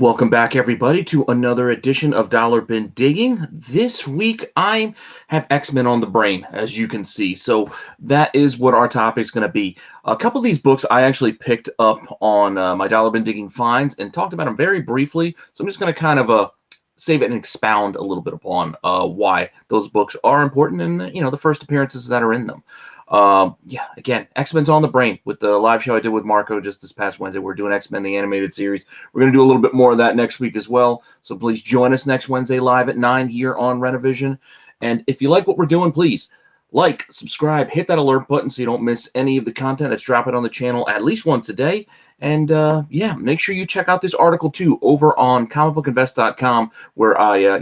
Welcome back, everybody, to another edition of Dollar Bin Digging. This week, I have X-Men on the brain, as you can see. So that is what our topic is going to be. A couple of these books I actually picked up on my Dollar Bin Digging finds and talked about them very briefly. So I'm just going to kind of save it and expound a little bit upon why those books are important and the first appearances that are in them. Again, X-Men's on the brain with the live show I did with Marco just this past Wednesday. We're doing X-Men, the animated series. We're going to do a little bit more of that next week as well. So please join us next Wednesday live at 9 here on Rennavision. And if you like what we're doing, please like, subscribe, hit that alert button so you don't miss any of the content that's dropping on the channel at least once a day. And make sure you check out this article too over on comicbookinvest.com, where I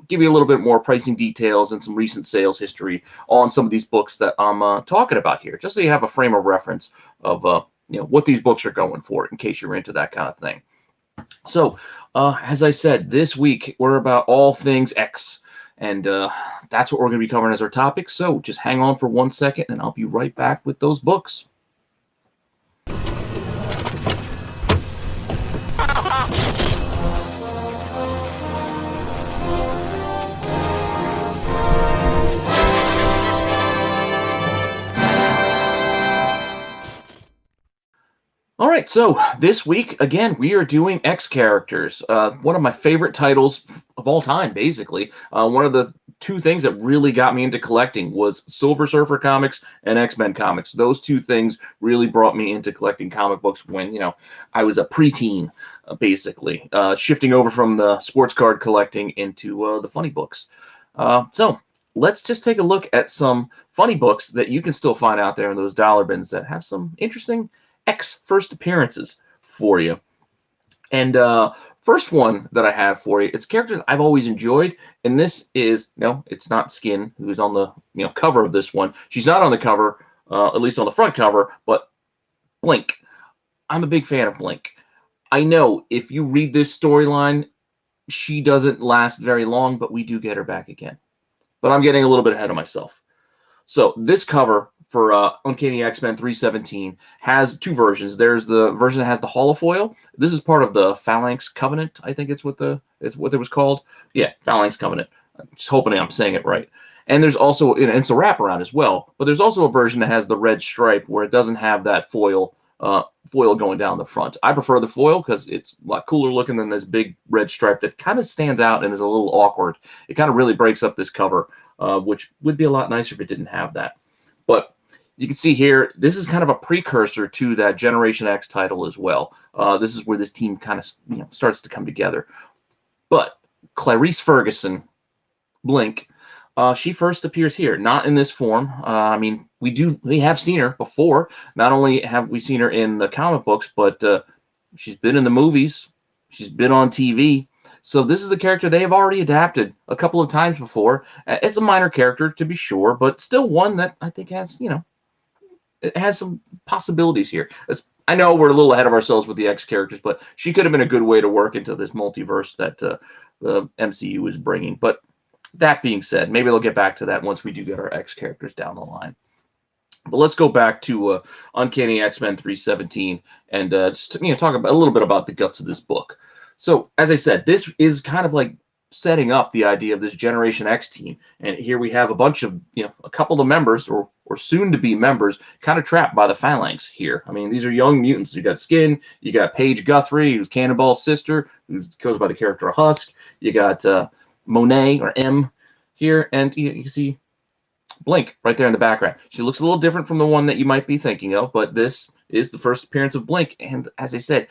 give you a little bit more pricing details and some recent sales history on some of these books that I'm talking about here, just so you have a frame of reference of what these books are going for in case you're into that kind of thing. So as I said, this week we're about all things X, and that's what we're going to be covering as our topic. So just hang on for 1 second and I'll be right back with those books. All right, so this week, again, we are doing X characters, one of my favorite titles of all time, basically. One of the two things that really got me into collecting was Silver Surfer comics and X-Men comics. Those two things really brought me into collecting comic books when, I was a preteen, basically, shifting over from the sports card collecting into the funny books. So let's just take a look at some funny books that you can still find out there in those dollar bins that have some interesting X first appearances for you. And first one that I have for you is characters I've always enjoyed, and this is it's not Skin, who's on the cover of this one. She's not on the cover, at least on the front cover, but Blink. I'm a big fan of Blink. I know if you read this storyline, she doesn't last very long, but we do get her back again. But I'm getting a little bit ahead of myself. So this cover for Uncanny X-Men 317 has two versions. There's the version that has the holofoil. This is part of the Phalanx Covenant, I think it's what it was called. Yeah, Phalanx Covenant. I'm just hoping I'm saying it right. And there's also, and it's a wraparound as well, but there's also a version that has the red stripe where it doesn't have that foil going down the front. I prefer the foil because it's a lot cooler looking than this big red stripe that kind of stands out and is a little awkward. It kind of really breaks up this cover, which would be a lot nicer if it didn't have that. But you can see here, this is kind of a precursor to that Generation X title as well. This is where this team kind of starts to come together. But Clarice Ferguson, Blink, she first appears here, not in this form. We have seen her before. Not only have we seen her in the comic books, but she's been in the movies. She's been on TV. So this is a character they have already adapted a couple of times before. It's a minor character, to be sure, but still one that I think has, it has some possibilities here. I know we're a little ahead of ourselves with the X characters, but she could have been a good way to work into this multiverse that the MCU is bringing. But that being said, maybe they'll get back to that once we do get our X characters down the line. But let's go back to Uncanny X-Men 317 and just talk about a little bit about the guts of this book. So, as I said, this is kind of like setting up the idea of this Generation X team. And here we have a bunch of, a couple of members or soon-to-be members kind of trapped by the Phalanx here. I mean, these are young mutants. You got Skin, you got Paige Guthrie, who's Cannonball's sister, who goes by the character of Husk. You got Monet, or M, here, and you can see Blink right there in the background. She looks a little different from the one that you might be thinking of, but this is the first appearance of Blink. And as I said,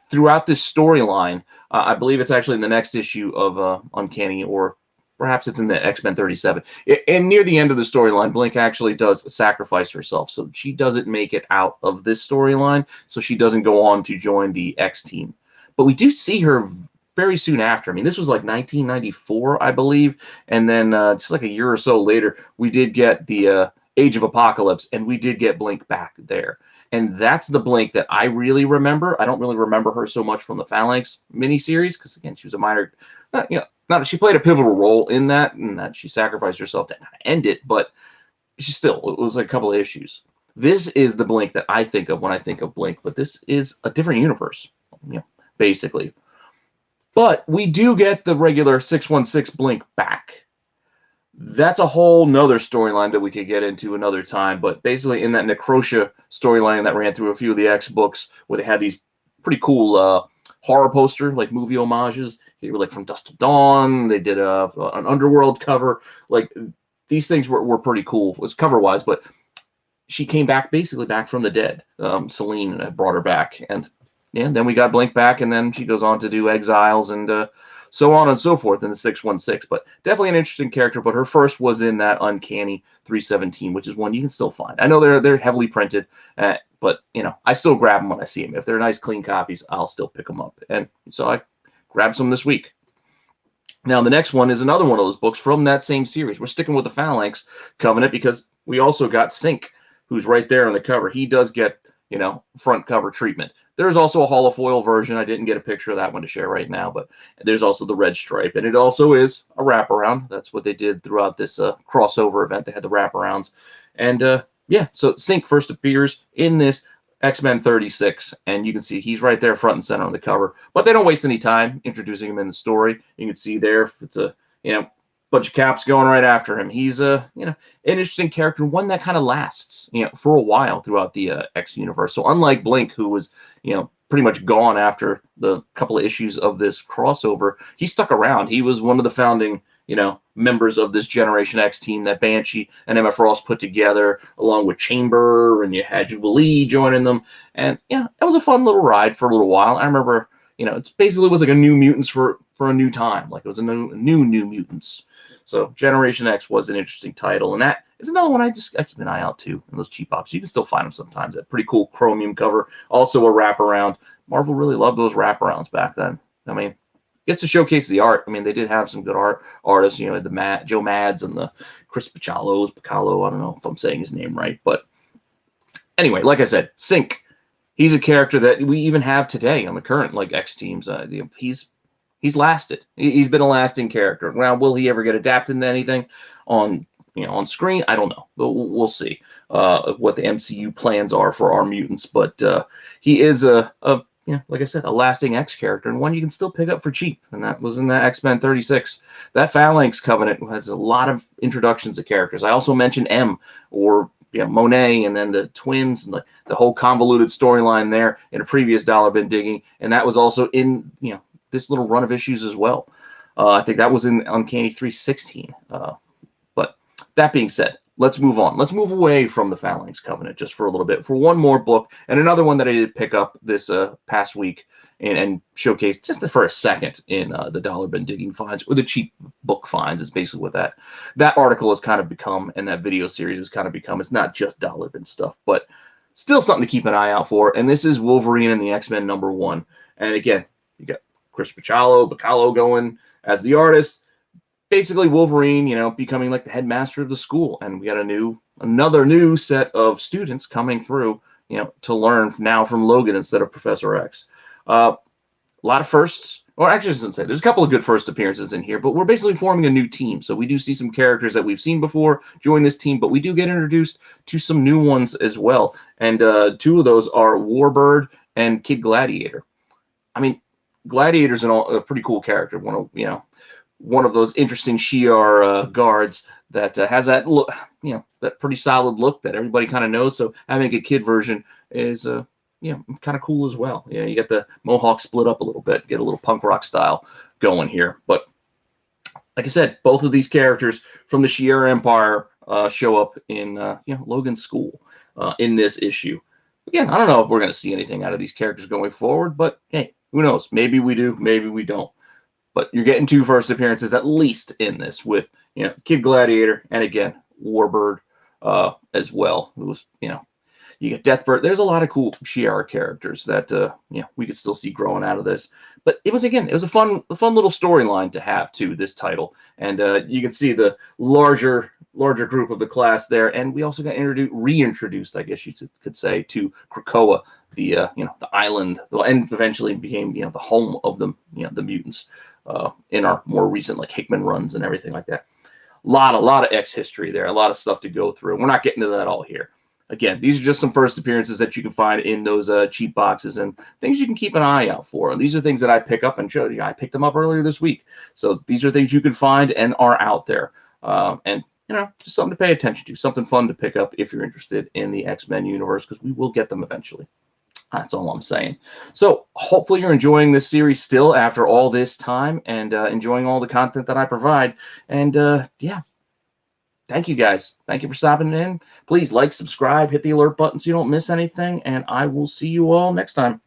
throughout this storyline, I believe it's actually in the next issue of Uncanny, or perhaps it's in the X-Men 37. And near the end of the storyline, Blink actually does sacrifice herself. So she doesn't make it out of this storyline, so she doesn't go on to join the X team. But we do see her very soon after. I mean, this was like 1994, I believe. And then just like a year or so later, we did get the Age of Apocalypse, and we did get Blink back there. And that's the Blink that I really remember. I don't really remember her so much from the Phalanx miniseries because, again, she was a minor, she played a pivotal role in that, and that she sacrificed herself to end it, but it was like a couple of issues. This is the Blink that I think of when I think of Blink, but this is a different universe, basically. But we do get the regular 616 Blink back. That's a whole nother storyline that we could get into another time. But basically, in that Necrotia storyline that ran through a few of the X books, where they had these pretty cool horror poster, like movie homages. They were like from Dust to Dawn. They did an Underworld cover. Like these things were pretty cool, was cover wise. But she came back basically back from the dead. Celine had brought her back, and yeah, then we got Blink back, and then she goes on to do Exiles and so on and so forth in the 616. But definitely an interesting character. But her first was in that Uncanny 317, which is one you can still find. I know they're heavily printed, but you know I still grab them when I see them. If they're nice clean copies, I'll still pick them up. And so I grabbed some this week. Now the next one is another one of those books from that same series. We're sticking with the Phalanx Covenant because we also got Synch, who's right there on the cover. He does get, you know, front cover treatment. There's also a holofoil version. I didn't get a picture of that one to share right now, but there's also the red stripe, and it also is a wraparound. That's what they did throughout this crossover event. They had the wraparounds, and yeah, so Synch first appears in this X-Men 36, and you can see he's right there front and center on the cover. But they don't waste any time introducing him in the story. You can see there it's a, you know, bunch of Caps going right after him. He's a, you know, an interesting character, one that kind of lasts, you know, for a while throughout the X universe. So unlike Blink, who was, you know, pretty much gone after the couple of issues of this crossover, he stuck around. He was one of the founding, you know, members of this Generation X team that Banshee and Emma Frost put together, along with Chamber, and you had Jubilee joining them. And yeah, it was a fun little ride for a little while. I remember, you know, it's basically was like a New Mutants for a new time. Like it was a new Mutants. So Generation X was an interesting title, and that is another one I keep an eye out too in those cheap pops. You can still find them sometimes. That pretty cool chromium cover, also a wraparound. Marvel really loved those wraparounds back then. I mean, gets to showcase the art. I mean, they did have some good artists, you know, the Joe Mads and the Chris Piccolo. I don't know if I'm saying his name right, but anyway, like I said, Synch. He's a character that we even have today on the current like X teams. He's lasted. He's been a lasting character. Now, will he ever get adapted into anything on, you know, on screen? I don't know. We'll see what the MCU plans are for our mutants. But he is a you know, like I said, a lasting X character, and one you can still pick up for cheap. And that was in that X-Men 36. That Phalanx Covenant has a lot of introductions of characters. I also mentioned M, or yeah, Monet, and then the twins, and the whole convoluted storyline there in a previous Dollar Bin Digging, and that was also in, you know, this little run of issues as well. I think that was in Uncanny 316. But that being said, let's move on. Let's move away from the Phalanx Covenant just for a little bit for one more book, and another one that I did pick up this past week and showcase just for a second in the Dollar Bin Digging finds, or the cheap book finds. Is basically what that article has kind of become, and that video series has kind of become. It's not just Dollar Bin stuff, but still something to keep an eye out for. And this is Wolverine and the X-Men #1. And again, you got Chris Piccolo going as the artist. Basically, Wolverine, you know, becoming like the headmaster of the school, and we got another new set of students coming through, you know, to learn now from Logan instead of Professor X. A lot of firsts, or actually, I shouldn't say. There's a couple of good first appearances in here, but we're basically forming a new team. So we do see some characters that we've seen before join this team, but we do get introduced to some new ones as well. And two of those are Warbird and Kid Gladiator. I mean, Gladiator's a pretty cool character. One of those interesting Shi'ar guards that has that look, you know, that pretty solid look that everybody kind of knows. So having a kid version is you know, kind of cool as well. Yeah, you get the mohawk split up a little bit, get a little punk rock style going here. But like I said, both of these characters from the Shi'ar Empire show up in you know, Logan's school in this issue. Again, I don't know if we're going to see anything out of these characters going forward, but hey, who knows? Maybe we do, maybe we don't. But you're getting two first appearances at least in this with, you know, Kid Gladiator and again Warbird as well. It was, you know, you get Deathbird. There's a lot of cool Shi'ar characters that you know, we could still see growing out of this. But it was a fun little storyline to have too, this title. And you can see the larger group of the class there. And we also got reintroduced, I guess you could say, to Krakoa, the you know, the island, and eventually became, you know, the home of them, you know, the mutants in our more recent like Hickman runs and everything like that. A lot of X history there, a lot of stuff to go through. We're not getting to that all here. again, these are just some first appearances that you can find in those cheap boxes and things you can keep an eye out for. These are things that I pick up and showed you. I picked them up earlier this week. So these are things you can find and are out there. And, you know, just something to pay attention to, something fun to pick up if you're interested in the X-Men universe, because we will get them eventually. That's all I'm saying. So hopefully you're enjoying this series still after all this time and enjoying all the content that I provide. And yeah, thank you guys. Thank you for stopping in. Please like, subscribe, hit the alert button so you don't miss anything. And I will see you all next time.